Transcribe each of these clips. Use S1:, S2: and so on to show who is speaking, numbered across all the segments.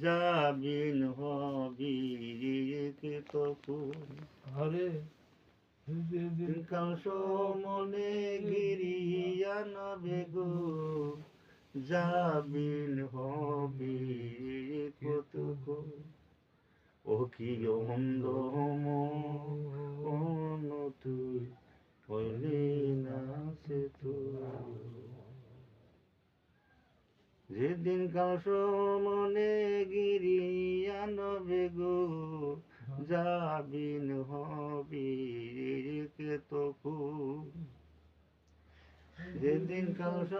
S1: যাবিন হবি কে তখন
S2: আরে
S1: কাংস মনে গিরিয়া নবে গো যাবিন হবি কতক্ষণ ও কি অন্ধ মন তুই হইলি না সে তো যেদিন কাংস মনে গিরিয়া নবে গো যাবিন হবি কে তখন যেদিন কাংস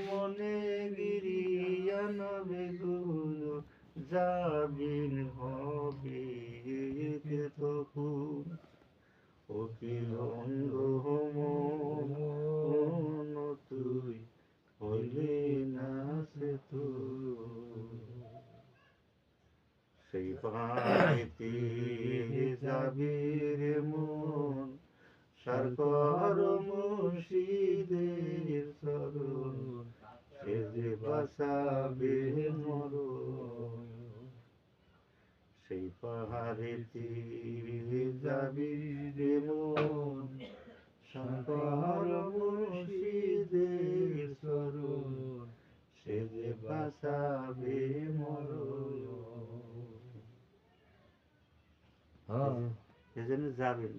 S1: মনে গিরিয়া নবে গো যাবিন হবি কে তখন ও কি অন্ধ মন তুই হইলি না সে তো সেই পাইতে যাবি রে মন সারকর মুর্শিদের চরণ সে যে বাঁচাবে মরণ সেই পাহাড়েতে যাবি রে মন শঙ্কর মুর্শিদের চরণ সে যে বাঁচাবে মরণ
S2: হ্যাঁ
S1: সেজন্য যাবেন।